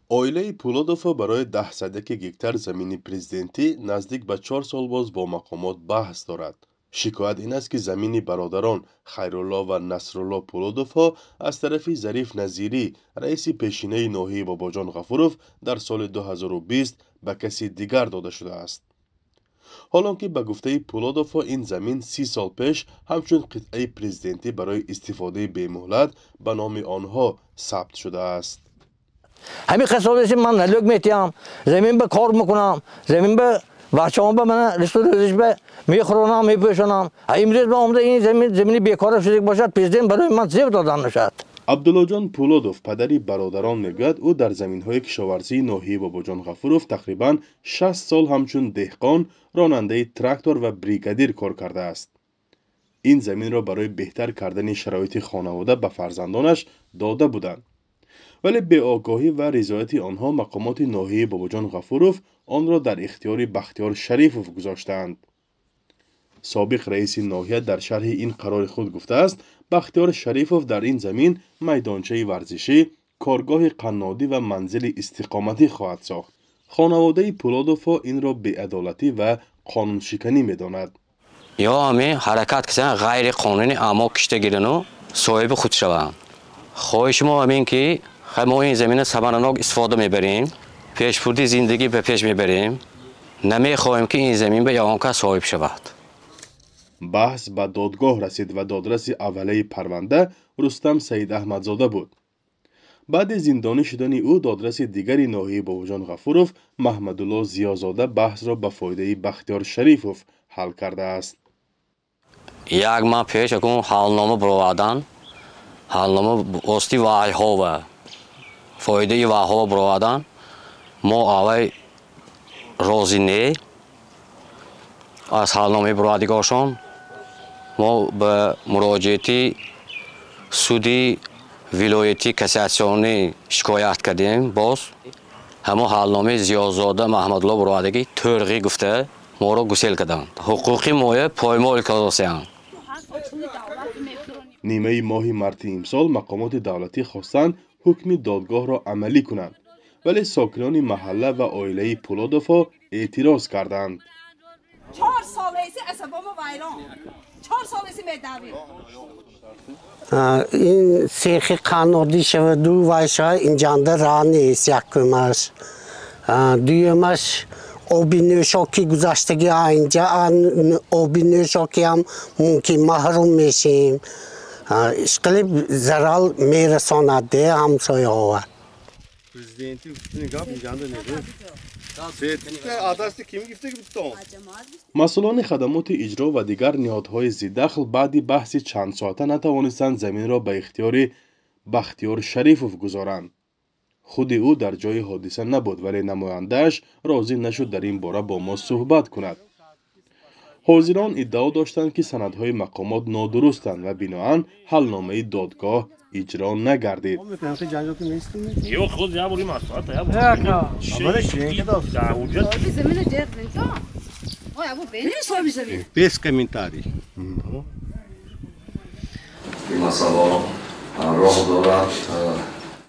оилаи Пулодов барои 10 гектар замини президентӣ наздик ба 4 сол боз бо мақомот баҳс дорад. Шикоят ин аст ки замини бародарон Хайрулло ва Насрулло Пулодовҳо аз тарафи Зариф Назирӣ, раиси пешинаи ноҳияи Бобоҷон Ғафуров дар соли 2020 ба каси дигар дода шудааст. ҳолон ки ба гуфтаи Пулодовҳо ин замин 30 сол пеш ҳамчун қитъаи президентӣ барои истифодаи бемуҳлат ба номи онҳо сабт шудааст. همین خصوصی من نلوک میتیم زمین به کار میکنم زمین به بچه‌ام به من رسولش به میخورم میپوشونم امروز به عمده این زمینی بیکار شده باشد پرزیدنت برای من زیب دادن نشد. عبداللهجان پولودوف پدری برادران میگوید او در زمین‌های کشاورزی ناحیه باباجان غفورов تقریباً 60 سال همچون دهقان راننده تراکتور و بریگادیر کار کرده است. این زمین را برای بهتر کردن شرایط خانواده به فرزندانش داده بودند. ولی به آگاهی و رضایت آنها مقامات ناحیه باباجان غفورov آن را در اختیار بختیار شریفوف گذاشتند. سابق رئیس ناحیه در شرح این قرار خود گفته است بختیار شریفوف در این زمین میدانچه ورزشی، کارگاه قنادی و منزل استقامتی خواهد ساخت. خانواده پولادوف این را بی‌عدالتی و قانون شکنی می‌داند. یا همه حرکت کردن غیر قانونی اما کشته گیرن و صاحب خود شوند. خواهش ما همین که ما این زمین ثمرناک استفاده میبریم، پیشبرد زندگی به پیش میبریم، نمیخواهیم که این زمین به یگان کس صاحب شود. بحث به دادگاه رسید و دادرس اولیه پرونده رستم سید احمدزاده بود. بعد زندانی شدن او دادرس دیگری ناحیه باباجان غفورov محمدالله ضیازاده بحث را به فایده بختیار شریفوف حل کرده است. یک ماه پیش اون حالنامه برآوردن، حالنامه واسطی وعی‌ها و فایده وعی‌ها برآوردن، ما اولی راضی نه از حالنامه برآوردگارشان ما به مراجعه سودی ولایتی کاساسیونی شکایت کردیم. باز همه حالنامه ضیازاده محمدالله برآوردگی ترغی گفته ما را گسیل کردند. حقوقی ما پایمال کردند. نیمه ماه مارس امسال مقامات دولتی خواستند حکم دادگاه را عملی کنند ولی ساکنان محله و عائله پولادوف اعتراض کردند. 4 سال ایسی عصبامو ویران 4 سال ایسی میدوی این سیخی قنادی شود دو وایشای اینجانده راه نیست یکمش دویمش آبی نوشاکی گذشتگی اینجا آبی نوشاکی هم ممکن محروم میشیم اشکالی ضرر میرسانده همسایه ها. Президенtin gap اینجانده نیست. مسئولان خدمات اجرا و دیگر نهادهای ذی‌دخل بعد بحث چند ساعته نتوانستند زمین را به اختیار بختیار شریفوف گذارند. خود او در جای حادثه نبود ولی نماینده‌اش راضی نشد در این باره با ما صحبت کند. حاضران ادعا داشتند که سندهای مقامات نادرستند و بناهن حلنامه دادگاه اجرا نگردید.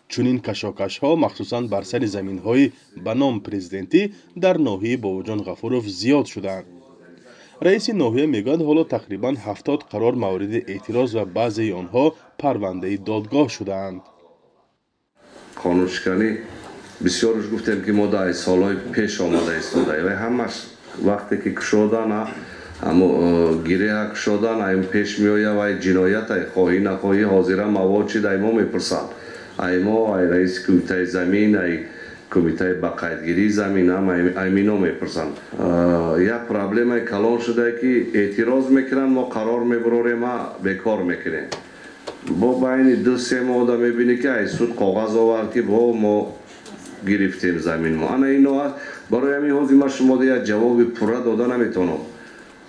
چنین کشاکش‌ها مخصوصاً بر سر زمین‌های به نام پرزیدنتی در ناحیه باباجان غفورov زیاد شدند. رئیس ناحیه میگوید حالا تقریباً 70 قرار مورد اعتراض و بعضی آنها پرونده دادگاه شدند. قانونشکنی بسیارش گفتیم که ما در سالهای پیش آمده ایستاده و همش وقتی که کشادن اما گیره کشادن این پیش میآید و جنایت خواهی نخواهی حاضر مواد چی در ما میپرسند. ما رئیس کمیته زمین کمیته باقاعدگیری زمین هم ایمینا میپرسند. یک پرابلم کلان شده که اعتراض میکنن ما قرار میبروریم ما بیکار میکنیم. با بین 2-3 ماه میبینی که ایسود کاغذ آورد که با ما گرفتیم زمین ما. انا اینا برای همین حاضر ما شما دیگه جواب پوره داده نمیتونم.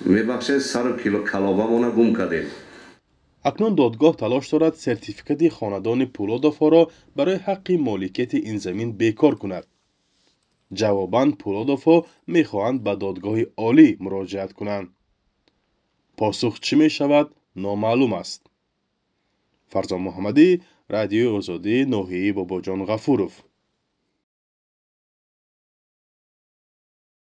میبخشید سر کلابمون گم کردیم. اکنون دادگاه تلاش دارد سرتیفیکات خاندان پولادوف را برای حق مالکیت این زمین بیکار کند. جواباً پولادوف میخواهند به دادگاه عالی مراجعت کنند. پاسخ چی می شود نامعلوم است. فرزان محمدی، رادیو آزادی، ناحیه باباجان غفورov.